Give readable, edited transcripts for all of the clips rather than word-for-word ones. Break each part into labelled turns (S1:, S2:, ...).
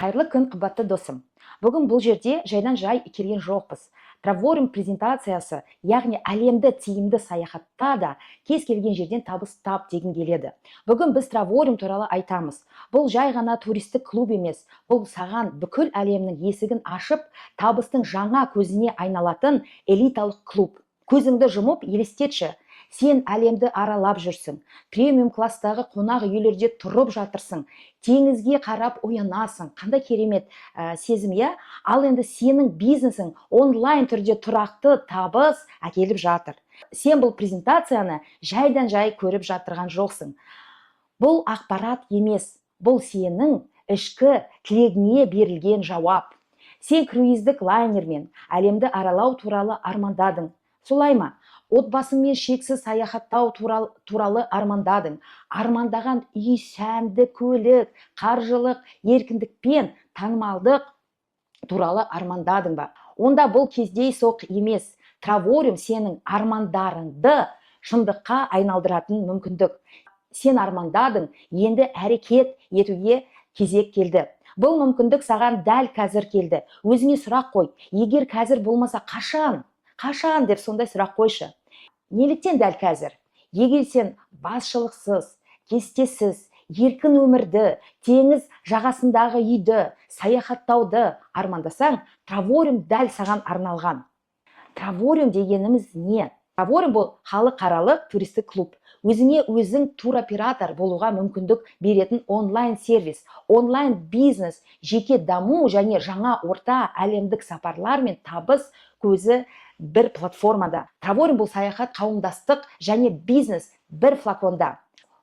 S1: Қайырлы күн, қымбатты досым. Бүгін бұл жерде жайдан жай келген жоқпыз. Travorim презентациясы, яғни әлемді тиімді саяхатта да кез келген жерден табыс тап деген келеді. Бүгін біз Travorim туралы айтамыз. Бұл жай ғана туристік клуб емес, бұл саған бүкіл әлемнің есігін ашып, табыстың жаңа көзіне айналатын элиталық клуб. Көзіңді жұмып елестетші. Сен әлемді аралап жүрсің, премиум класстағы қонақ үйлерде тұрып жатырсың, теңізге қарап оянасың, қандай керемет сезім, иә? Ал енді сенің бизнесің онлайн түрде тұрақты табыс әкеліп жатыр. Сен бұл презентацияны жайдан жай көріп жатырған жоқсың. Бұл ақпарат емес, бұл сенің ішкі тілегіне берілген жауап. Сен круиздік лайнермен әлемді аралау туралы армандадың, солай ма? Отбасыңмен шексіз саяхаттау туралы армандадың. Армандаған үй, сәнді көлік, қаржылық, еркіндікпен танымалдық туралы армандадың ба? Онда бұл кездейсоқ емес. Travorim сенің армандарыңды шындыққа айналдыратын мүмкіндік. Сен армандадың, енді әрекет етуге кезек келді. Бұл мүмкіндік саған дәл қазір келді. Өзіңе сұрақ қой, егер қазір болмаса қашан? Қашан деп сондай сұрақ қойшы. Неліктен дәл қазір? Егер сен басшылықсыз, кестесіз, еркін өмірді, теңіз жағасындағы үйді, саяхаттауды армандасаң, Travorim дәл саған арналған. Travorim дегеніміз не? Travorim бұл халықаралық туристік клуб. Өзіңе өзің туроператор болуға мүмкіндік беретін онлайн сервис, онлайн бизнес, жеке даму және жаңа орта әлемдік сапарлар мен табыс көзі бір платформада. Travorim бұл саяхат, қауымдастық және бизнес бір флаконда.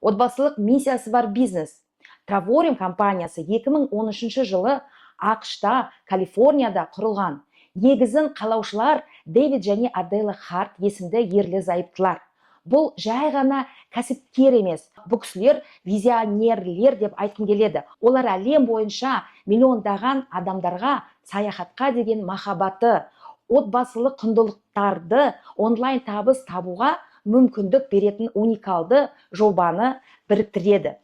S1: Отбасылық миссиясы бар бизнес. Travorim компаниясы 2013 жылы ақш-та, Калифорнияда құрылған. Негізін қалаушылар Дэвид және Аделла Харт есімді ерлі зайыптылар. Бұл жай ғана кәсіпкер емес, бұл кісілер визионерлер деп айтқым келеді. Олар әлем бойынша миллиондаған адамдарға саяхатқа деген махаббаты, отбасылық құндылықтарды онлайн табыс табуға мүмкіндік беретін уникалды жобаны біріктіреді.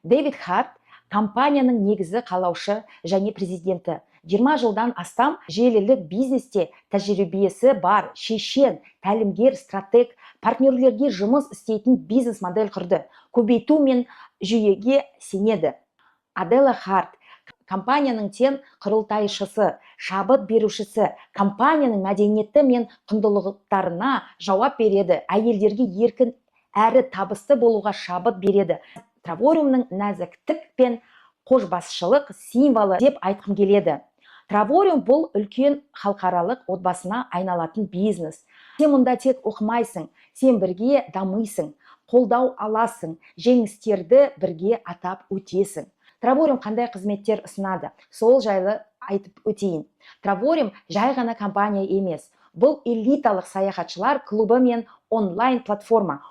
S1: Дэвид Харт компанияның негізі қалаушы және президенті. 20 жылдан астам желілік бизнесте тәжірибесі бар, шешен, тәлімгер, стратег, партнерлерге жұмыс істейтін бизнес модель құрды. Көбейту мен жүйеге сенеді. Аделла Харт компанияның тең құрылтайшысы, шабыт берушісі, компанияның мәдениеті мен құндылықтарына жауап береді, әйелдерге еркін әрі табысты болуға шабыт береді. Travorimның нәзіктік пен қошбасшылық символы деп айтқым келеді. Travorim бұл үлкен халықаралық отбасына айналатын бизнес. Сен мұнда тек оқымайсың, сен бірге дамыйсың, қолдау аласың, жеңістерді бірге атап өтесің. Travorim қандай қызметтер ұсынады? Сол жайлы айтып өтейін. Travorim жай ғана компания емес. Бұл элиталық саяхатшылар клубы мен онлайн платформа.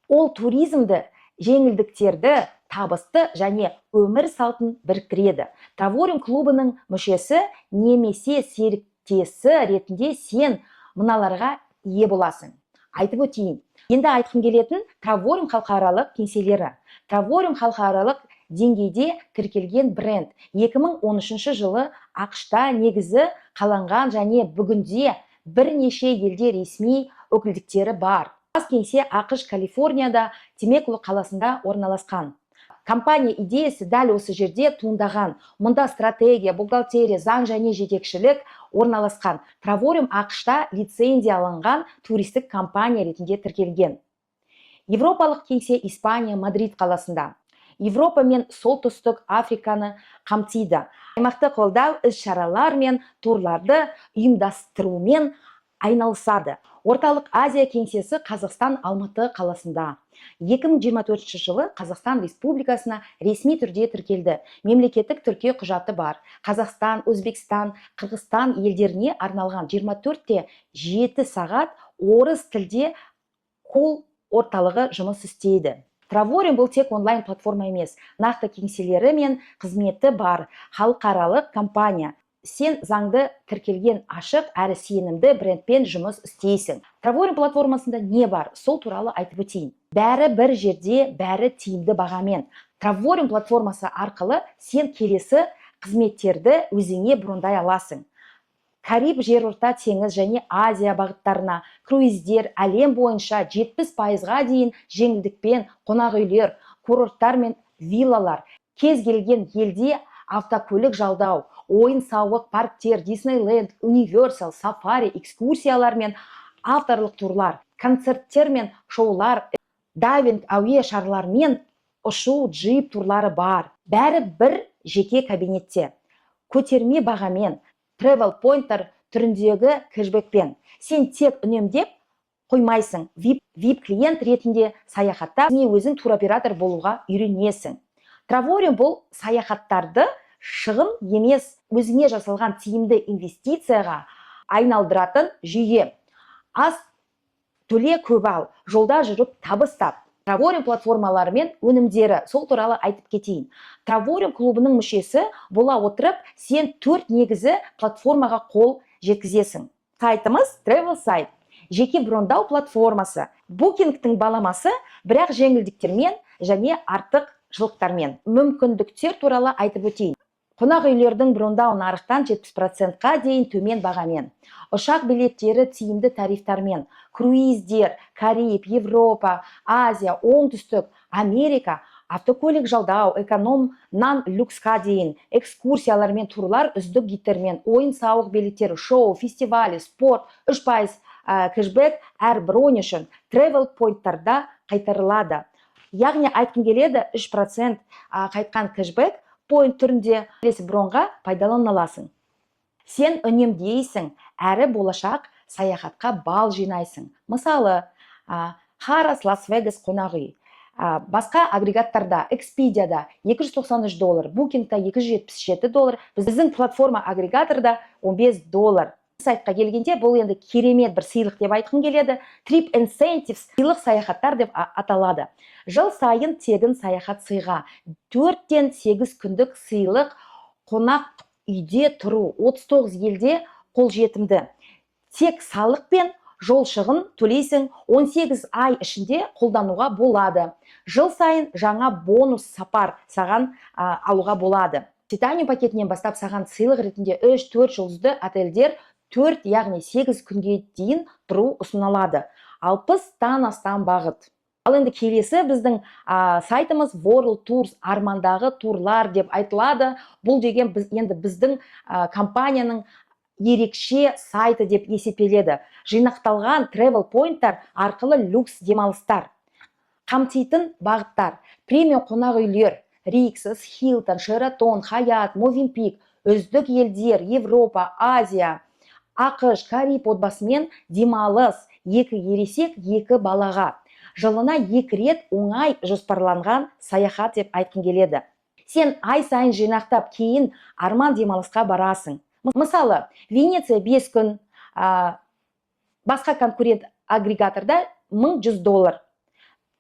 S1: Ол туризмді, жеңілдіктерді, табысты және өмір салтын біріктіреді. Travorim клубының мүшесі немесе серіктесі ретінде сен мыналарға ие боласың. Айтып өтейін. Енді айтқым келетін Travorim халықаралық кеңселері. Travorim халықаралық деңгейде тіркелген бренд. 2013 жылы ақш-та негізі қаланған және бүгінде бірнеше елде ресми өкілдіктері бар. Бас кеңсе ақш Калифорнияда, Темекулы қаласында орналасқан. Компания идеясы дәл осы жерде туындаған. Мұнда стратегия, бухгалтерия, заң және жетекшілік орналасқан. Travorim ақш-та лицензияланған туристік компания ретінде тіркелген. Европалық кеңсе Испания, Мадрид қаласында. Европа мен солтүстік Африканы қамтиды. Аймақты қолдау іс-шаралар мен турларды ұйымдастырумен айналысады. Орталық Азия кеңсесі Қазақстан, Алматы қаласында. 2024 жылы Қазақстан Республикасына ресми түрде тіркелді. Мемлекеттік тіркеу құжаты бар. Қазақстан, Өзбекстан, Қырғызстан елдеріне арналған 24-7 сағат орыс тілде колл орталығы жұмыс істейді. Travorim бұл тек онлайн платформа емес, нақты кеңселері мен қызметі бар халықаралық компания. Сен заңды тіркелген ашық әрі сенімді брендпен жұмыс істейсің. Travorim платформасында не бар? Сол туралы айтып өтейін. Бәрі бір жерде, бәрі тиімді бағамен. Travorim платформасы арқылы сен келесі қызметтерді өзіңе брондай аласың. Кариб, жерорта теңіз және Азия бағыттарына круиздер әлем бойынша 70%-ға дейін жеңілдікпен қонақ үйлер, курорттар мен виллалар, кез келген елде автокөлік жалдау, ойын-сауық парктер, Диснейленд, Универсал, сафари, экскурсиялар мен авторлық турлар, концерттер мен шоулар, дайвинг, әуе шарлармен ұшу, джип турлары бар. Бәрі бір жеке кабинетте. Көтерме бағамен, travel pointer түріндегі кэшбэкпен. Сен тек үнемдеп қоймайсың. VIP клиент ретінде саяхатта өзің туроператор болуға үйренесің. Травориум бұл саяхаттарды шығын емес, өзіңе жасалған тиімді инвестицияға айналдыратын жүйе. Аз төле көп ал, жолда жүріп табыс тап. Травориум платформалары мен өнімдері, сол туралы айтып кетейін. Травориум клубының мүшесі бола отырып, сен 4 негізі платформаға қол жеткізесің. Сайтымыз Travel Site, жеке брондау платформасы. Букингтің баламасы, бірақ жеңілдіктермен және артықшылықтармен. Мүмкіндіктер туралы айтып өтейін. Қонақ үйлердің брондау нарықтан 70%-қа дейін төмен бағамен. Ұшақ билеттері тиімді тарифтармен. Круиздер, Кариб, Европа, Азия, Оңтүстік, Америка, автокөлік жалдау, экономнан люксқа дейін, экскурсиялар мен турлар үздік гидтермен, ойын-сауық билеттері, шоу, фестивалі, спорт, 3% кэшбэк әр бронь үшін travel поинттарда қайтарылады. Яғни айтқым келеді, 3% қайтқан кэшбэк поинт түрінде келесі бронға пайдалана аласың. Сен үнемдейсің, әрі болашақ саяхатқа бал жинайсың. Мысалы, Харрас, Лас-Вегас қонақ үй. Басқа агрегаттарда, Expedia'да $293, Booking'та $277, біздің платформа агрегаторда $15. Сайтқа келгенде бұл енді керемет бір сыйлық деп айтқым келеді. Trip Incentives сыйлық саяхаттар деп аталады. Жыл сайын тегін саяхат сыйға. 4-тен 8 күндік сыйлық, қонақ үйде тұру 39 елде қолжетімді. Тек салық пен жол шығын төлейсің, 18 ай ішінде қолдануға болады. Жыл сайын жаңа бонус сапар саған алуға болады. Титаниум пакетінен бастап саған сыйлық ретінде 3-4 жұлдызды отельдер 4, яғни 8 күнге дейін тұру ұсынылады. 60-тан астам бағыт. Ал енді келесі біздің сайтымыз World Tours, армандағы турлар деп айтылады. Бұл деген енді біздің компанияның ерекше сайты деп есептеледі. Жинақталған travel поинттар арқылы люкс демалыстар. Қамтитын бағыттар, премиум қонақ үйлер, Rixos, Hilton, Sheraton, Hyatt, Movenpick, үздік елдер, Европа, Азия, ақш, Кариб отбасымен демалыс, 2 ересек, 2 балаға. Жылына 2 рет оңай жоспарланған саяхат деп айтқым келеді. Сен ай сайын жинақтап, кейін арман демалысқа барасың. Мысалы, Венеция 5 күн, басқа конкурент агрегаторда $1100.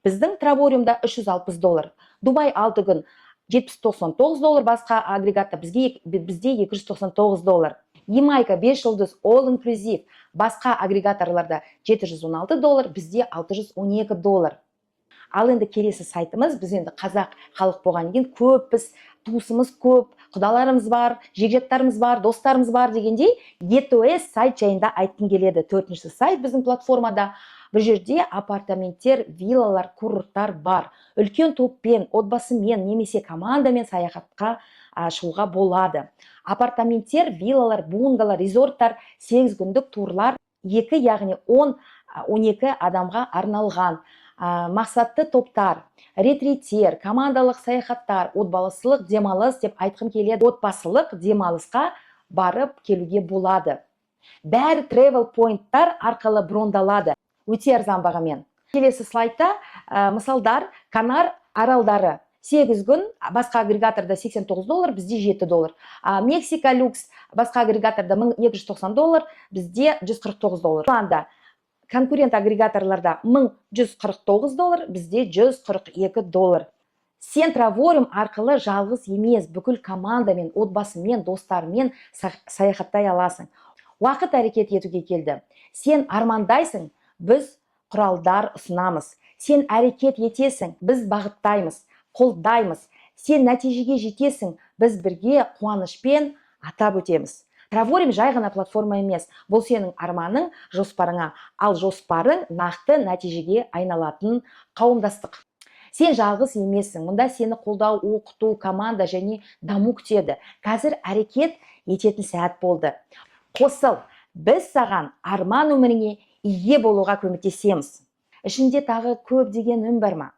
S1: Біздің Травориумда $360. Дубай 6 күн, $799, басқа агрегатта бізде $299. Ямайка 5 жұлдыз all inclusive, басқа агрегаторларда $716, бізде $612. Ал енді келесі сайтымыз, біз енді қазақ халық болған екен, көппіз, туысымыз көп, құдаларымыз бар, жекжаттарымыз бар, достарымыз бар дегендей, GetOS сайт жайында айтқым келеді. 4-ші сайт біздің платформада. Бұл жерде апартаменттер, виллалар, курорттар бар. Үлкен топпен, отбасымен, немесе командамен саяхатқа шығуға болады. Апартаменттер, виллалар, бунгалар, резорттар, 8 күндік турлар, 2, яғни 10-12 адамға арналған. Мақсатты топтар, ретриттер, командалық саяхаттар, отбасылық демалыс деп айтқым келеді. Отбасылық демалысқа барып келуге болады. Бәрі travel поинттар арқылы брондалады. Өте арзан бағамен. Келесі слайдта мысалдар, Канар аралдары 8 күн, басқа агрегаторда $89, бізде $7. Мексика люкс, басқа агрегаторда $1290, бізде $149. Ирланда конкурент агрегаторларда $1149, бізде $142. Сен Травориум арқылы жалғыз емес, бүкіл командамен, отбасымен, достармен саяхаттай аласың. Уақыт әрекет етуге келді. Сен армандайсың, біз құралдар ұсынамыз. Сен әрекет етесің, біз бағыттаймыз, қолдаймыз. Сен нәтижеге жетесің, біз бірге қуанышпен атап өтеміз. Travorim жай ғана платформа емес, бұл сенің арманың, жоспарыңа, ал жоспарың нақты нәтижеге айналатын қауымдастық. Сен жалғыз емессің, мұнда сені қолдау, оқыту, команда және даму күтеді. Қазір әрекет ететін сәт болды. Қосыл, біз саған арман өміріңе ие болуға көмектесеміз. Ішінде тағы көп деген үн бар ма?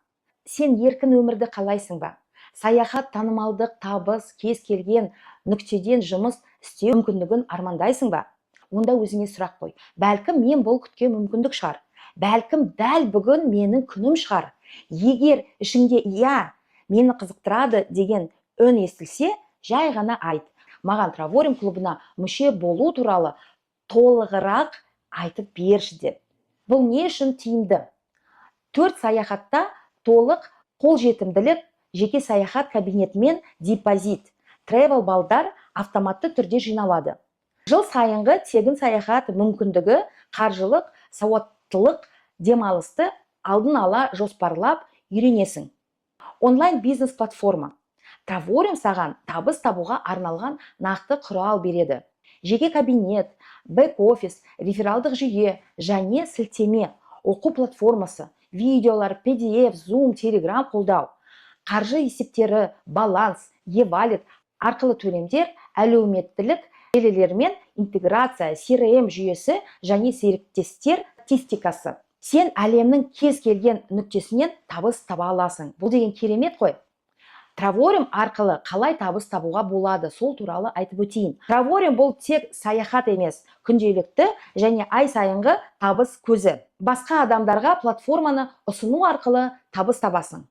S1: Сен еркін өмірді қалайсың ба? Саяхат, танымалдық, табыс, кез келген нүктеден жұмыс істеу мүмкіндігін армандайсың ба? Онда өзіңе сұрақ қой. Бәлкім мен бұл күткен мүмкіндік шығар. Бәлкім дәл бүгін менің күнім шығар. Егер ішіңде иә, мені қызықтырады деген үн естілсе, жай ғана айт. Маған Travorim клубына мүше болу туралы толығырақ айтып берші деп. Бұл не үшін тиімді? 4 саяхатта толық қолжетімділік, жеке саяхат кабинетімен депозит, travel балдар автоматты түрде жиналады. Жыл сайынғы тегін саяхат мүмкіндігі, қаржылық, сауаттылық, демалысты алдын ала жоспарлап үйренесің. Онлайн бизнес платформа. Travorim саған табыс табуға арналған нақты құрал береді. Жеке кабинет, бэк-офис, рефералдық жүйе және сілтеме, оқу платформасы, видеолар, PDF, Zoom, Telegram қолдау, қаржы есептері, баланс, e-wallet арқылы төлемдер, әлеуметтілік желілермен интеграция, CRM жүйесі және серіктестер статистикасы. Сен әлемнің кез келген нүктесінен табыс таба аласың. Бұл деген керемет қой. Travorim арқылы қалай табыс табуға болады, сол туралы айтып өтейін. Travorim бұл тек саяхат емес, күнделікті және ай сайынғы табыс көзі. Басқа адамдарға платформаны ұсыну арқылы табыс табасың.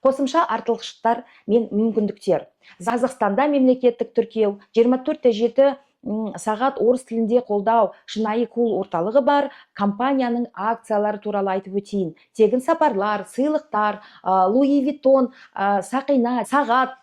S1: Қосымша артықшылықтар мен мүмкіндіктер. Қазақстанда мемлекеттік тіркеу, 24/7 сағат орыс тілінде қолдау, шынайы кул орталығы бар, компанияның акциялары туралы айтып өтейін. Тегін сапарлар, сыйлықтар, Луи Виттон, сақина, сағат,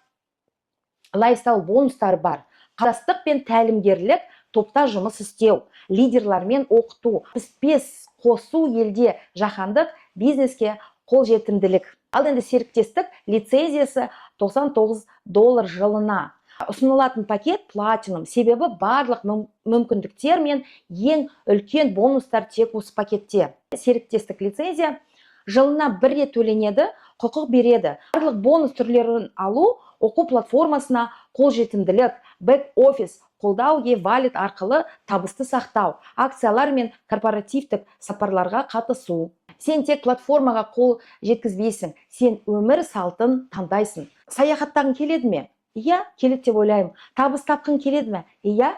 S1: лайфстайл бонустар бар. Қадастық пен тәлімгерлік, топта жұмыс істеу, лидерлермен оқыту, 5 қосу елде жаһандық бизнеске қолжетімділік. Ал енді серіктестік лицензиясы $99 жылына. Ұсынылатын пакет платинум, себебі барлық мүмкіндіктер мен ең үлкен бонустар тек осы пакетте. Серіктестік лицензия жылына 1 рет төленеді, құқық береді. Барлық бонус түрлерін алу, оқу платформасына қолжетімділік, бэк-офис, қолдау, e-wallet арқылы табысты сақтау, акциялар мен корпоративтік сапарларға қатысу. Сен тек платформаға қол жеткізбейсің, сен өмір салтын таңдайсың. Саяхаттағың келеді ме? Иә, келеді деп ойлаймын. Табыс тапқың келеді ме? Иә,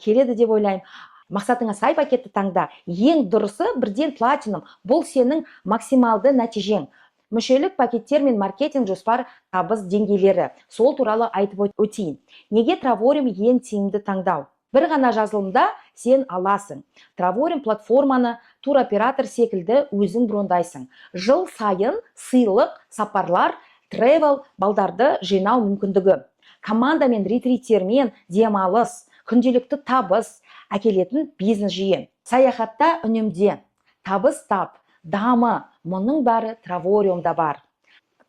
S1: келеді деп ойлаймын. Мақсатыңа сай пакетті таңда. Ең дұрысы бірден платинум. Бұл сенің максималды нәтижең. Мүшелік пакеттер мен маркетинг жоспар табыс деңгейлері. Сол туралы айтып өтейін. Неге Travorim ең тиімді таңдау? Бір ғана жазылымда сен аласың. Travorim платформаны туроператор секілді өзің брондайсың. Жыл сайын сыйлық, сапарлар, travel балдарды жинау мүмкіндігі. Команда мен ретриттермен демалыс, күнделікті табыс әкелетін бизнес жүйе. Саяхатта үнемде, табыс тап, дамы, мұның бәрі Travorim'да бар.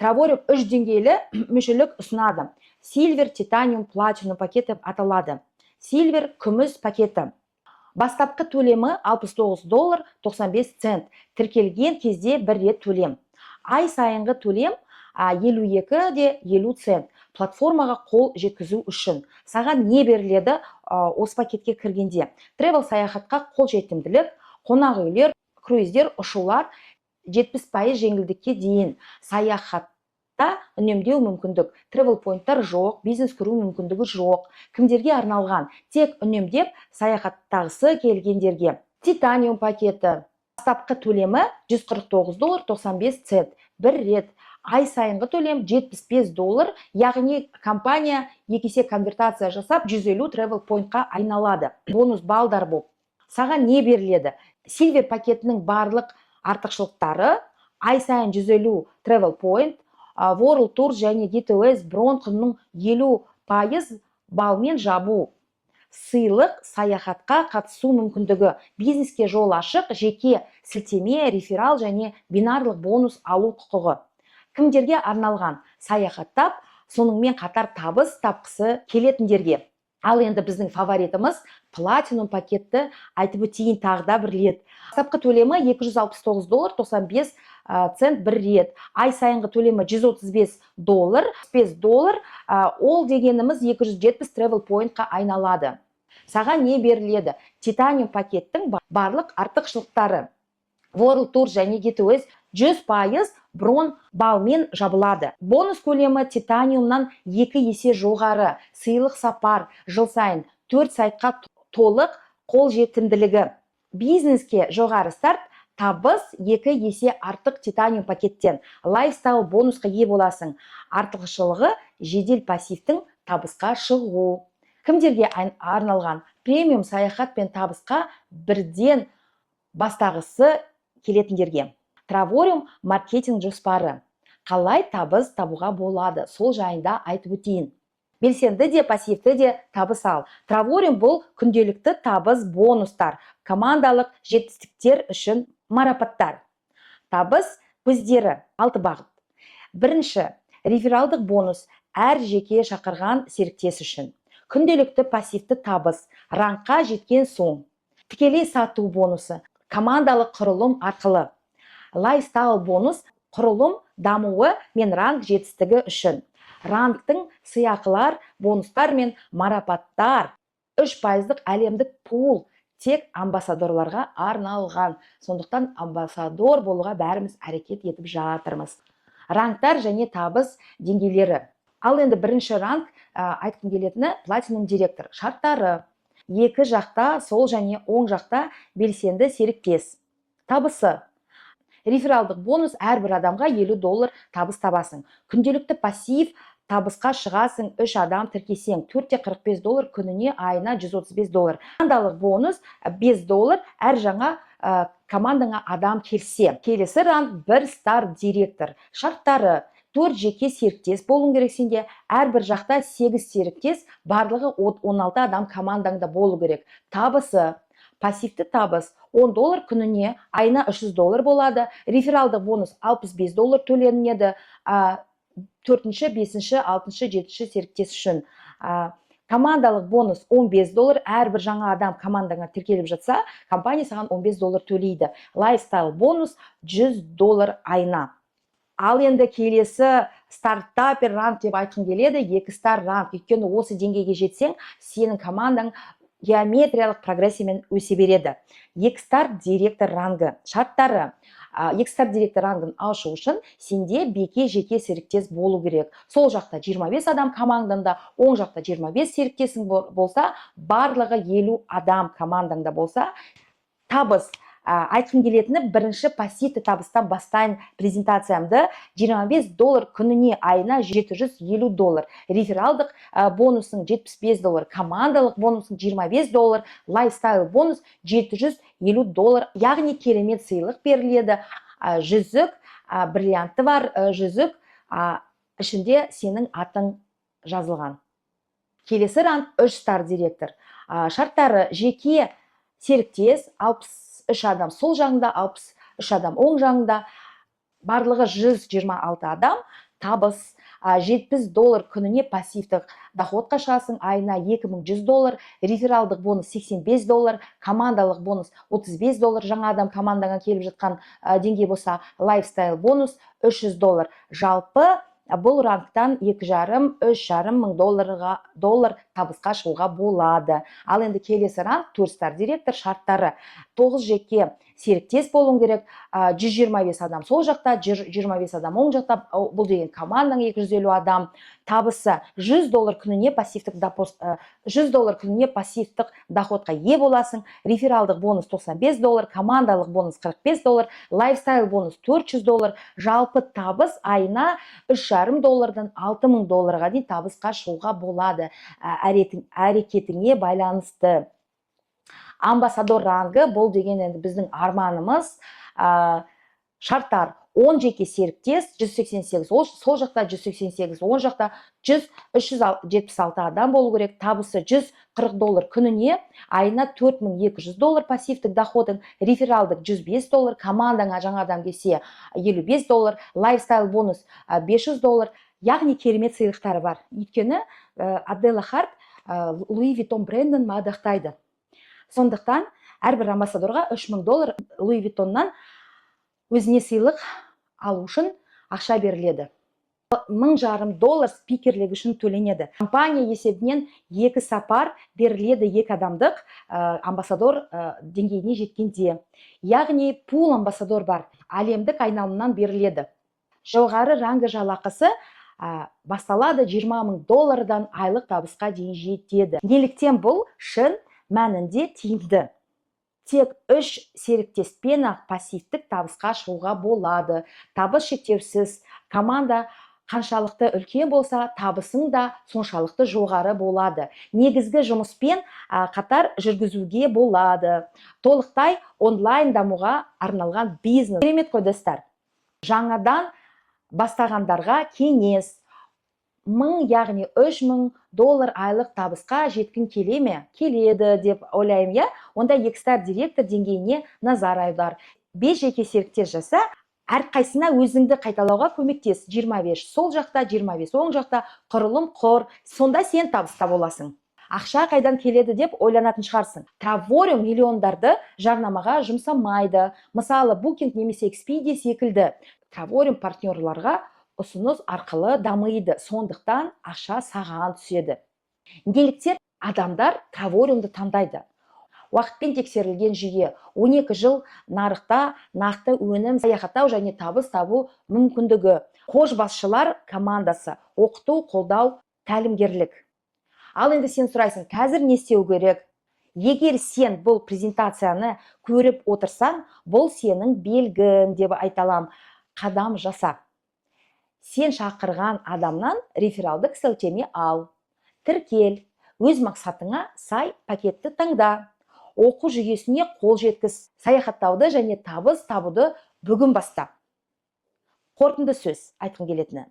S1: Travorim 3 деңгейлі мүшелік ұсынады. Silver, Titanium, Platinum пакеті аталады. Silver күміс пакеті. Бастапқы төлемі $69.95. Тіркелген кезде 1 рет төлем. Ай сайынғы төлем 52.50 цент. Платформаға қол жеткізу үшін. Саған не беріледі осы пакетке кіргенде? Travel саяхатқа қол жетімділік, қонақ үйлер, круиздер, ұшулар 70% жеңілдікке дейін. Саяхатта үнемдеу мүмкіндік. Travel поинттар жоқ, бизнес құру мүмкіндігі жоқ. Кімдерге арналған? Тек үнемдеп саяхаттағысы келгендерге. Titanium пакеті. Бастапқы төлемі $149.95. 1 рет. Ай сайынғы төлем $75, яғни компания 2 есе конвертация жасап 150 travel поинтқа айналады. Бонус балдар бұл. Саған не беріледі? Silver пакетінің барлық артықшылықтары, ай сайын 150 travel point, World Tour және GTOS брон құнының 50% балмен жабу. Сыйлық, саяхатқа қатысу мүмкіндігі, бизнеске жол ашық, жеке сілтеме, реферал және бинарлық бонус алу құқығы. Кімдерге арналған? Саяхаттап, соныңмен қатар табыс тапқысы келетіндерге. Ал енді біздің фаворитіміз платинум пакетті айтып өтейін тағы да бір рет. Бастапқы төлемі $269, 95 цент бір рет. Ай сайынғы төлемі $135, $5. Ол дегеніміз 270 travel pointқа айналады. Саған не беріледі? Титаниум пакеттің барлық артықшылықтары. World Tour және Gateways 100% брон балмен жабылады. Бонус көлемі титаниумнан 2 есе жоғары. Сыйлық сапар жыл сайын 4 сайтқа толық қолжетімділігі. Бизнеске жоғары старт, табыс 2 есе артық титаниум пакеттен. Лайфстайл бонусқа ие боласың. Артықшылығы жедел пассивтің табысқа шығу. Кімдерге арналған? Премиум саяхат пен табысқа бірден бастағысы келетіндерге. Травориум маркетинг жоспары. Қалай табыс табуға болады? Сол жайында айтып өтейін. Белсенді де, пассивті де табыс ал. Травориум бұл күнделікті табыс бонустар, командалық жетістіктер үшін марапаттар. Табыс көздері 6 бағыт. Бірінші, рефералдық бонус әр жеке шақырған серіктес үшін. Күнделікті пассивті табыс, ранққа жеткен соң. Тікелей сату бонусы, командалық құрылым арқылы. Лайфстайл бонус құрылым дамуы мен ранг жетістігі үшін. Рангтың сыйақылар, бонустар мен марапаттар. 3% әлемдік пул тек амбассадорларға арналған. Сондықтан амбассадор болуға бәріміз әрекет етіп жатырмыз. Рангтар және табыс деңгейлері. Ал енді бірінші ранг айтқым келетіні платинум директор. Шарттары. Екі жақта, сол және оң жақта белсенді серіктес. Табысы. Рефералдық бонус әрбір адамға $50 табыс табасың. Күнделікті пассив табысқа шығасың 3 адам тіркесең. $445 күніне, айына $135. Командалық бонус $5 әр жаңа командаңа адам келсе. Келесі ранг 1 стар директор. Шарттары. 4 жеке серіктес болуың керек сенде. Әрбір жақта 8 серіктес, барлығы 16 адам командаңда болу керек. Табысы. Пассивті табыс $10 күніне, айына $300 болады. Рефералдық бонус $65 төленеді. 4-ші, 5-ші, 6-ші, 7-ші серіктес үшін. Командалық бонус $15. Әрбір жаңа адам командаңа тіркеліп жатса, компания саған $15 төлейді. Лайфстайл бонус $100 айына. Ал енді келесі стартапер ранг деп айтқым келеді. 2 стар ранг. Өйткені осы деңгейге жетсең, сенің командаң геометриялық прогрессиямен өсе береді. 2 стар директор рангы. Шарттары. 2 стар директор рангын ашу үшін сенде жеке серіктес болу керек. Сол жақта 25 адам командаңда, оң жақта 25 серіктесің болса, барлығы 50 адам командаңда болса, табыс. Айтқым келетіні бірінші пассивті табыстан бастайын презентациямды. $25 күніне, айына $750. Рефералдық бонусың $75, командалық бонусың $25, лайфстайл бонус $750. Яғни керемет сыйлық беріледі. Жүзік, бриллианты бар жүзік, ішінде сенің атың жазылған. Келесі ранг 3 стар директор. Шарттары. Жеке серіктес 63 адам сол жағында, 63 адам оң жағында, барлығы 126 адам. Табыс. $70 күніне пассивтік доходқа шығасың, айына $2100. Рефералдық бонус $85, командалық бонус $35, жаңа адам командаңа келіп жатқан деңгей болса. Лайфстайл бонус $300. Жалпы бұл рангтан $2,5–3,5 мың доллар табысқа шығуға болады. Ал енді келесі ранг 4 стар директор. Шарттары. 9 жеке серіктес болуың керек. 125 адам сол жақта, 125 адам оң жақта. Бұл деген командаң 250 адам. Табысы. $100 күніне пассивтік доходқа ие боласың. Рефералдық бонус $95, командалық бонус $45, лайфстайл бонус $400. Жалпы табыс айына $3,5–6 мың долларға дейін табысқа шығуға болады. Әрекетіңе байланысты. Амбассадор рангы бұл деген енді біздің арманымыз. Шарттар. 10 жеке серіктес, 188, сол жақта 188, оң жақта 376 адам болу керек. Табысы $140 күніне, айына $4200 пассивтік доходың. Рефералдық $105, командаңа жаңа адам келсе $55, лайфстайл бонус $500, яғни керемет сыйлықтары бар. Өйткені Аделла Харт Луи Виттон брендін мадақтайды. Сондықтан әрбір амбассадорға $3000 Луи Виттоннан өзіне сыйлық алу үшін ақша беріледі. $1500 спикерлік үшін төленеді. Компания есебінен 2 сапар беріледі 2 адамдық амбассадор деңгейіне жеткенде. Яғни пул амбассадор бар, әлемдік айналымнан беріледі. Жоғары рангі жалақысы басталады $20,000 айлық табысқа дейін жетеді. Неліктен бұл шын мәнінде тиімді? Тек 3 серіктеспен пассивтік табысқа шығуға болады. Табыс шектеусіз, команда қаншалықты үлкен болса, табысың да соншалықты жоғары болады. Негізгі жұмыспен қатар жүргізуге болады. Толықтай онлайн дамуға арналған бизнес. Керемет қой достар. Жаңадан бастағандарға кеңес. 1000, яғни $3000 айлық табысқа жеткін келе ме? Келеді деп ойлаймын, я? Онда X-Star директор деңгейіне назар аудар. 5 жеке серіктес жаса, әрқайсына өзіңді қайталауға көмектес. 25 сол жақта, 25 оң жақта, құрылым құр. Сонда сен табыста боласың. Ақша қайдан келеді деп ойланатын шығарсың. Travorum миллиондарды жарнамаға жұмсамайды. Мысалы, Booking немесе Expedia секілді. Travorum партнерларға ұсыныс арқылы дамиды. Сондықтан ақша саған түседі. Неліктен адамдар Travorumды таңдайды? Уақытпен тексерілген жүйе, 12 жыл нарықта нақты өнім, саяхаттау және табыс табу мүмкіндігі, қолбасшылар командасы, оқыту, қолдау, тәлімгерлік. Ал енді сен сұрайсың, қазір не істеу керек? Егер сен бұл презентацияны көріп отырсаң, бұл сенің белгің деп айталам. Қадам жаса. Сен шақырған адамнан рефералдық сілтеме ал. Тіркел. Өз мақсатыңа сай пакетті таңда. Оқу жүйесіне қол жеткіз. Саяхаттауды және табыс табуды бүгін баста. Қорытынды сөз айтқым келетіні.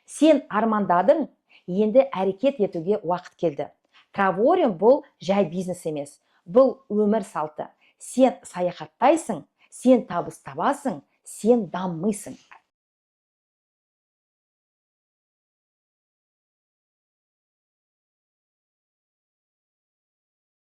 S1: Сен армандадың, енді әрекет етуге уақыт келді. Travorum бұл жай бизнес емес. Бұл өмір салты. Сен саяхаттайсың, сен табыс табасың, сен дамисың.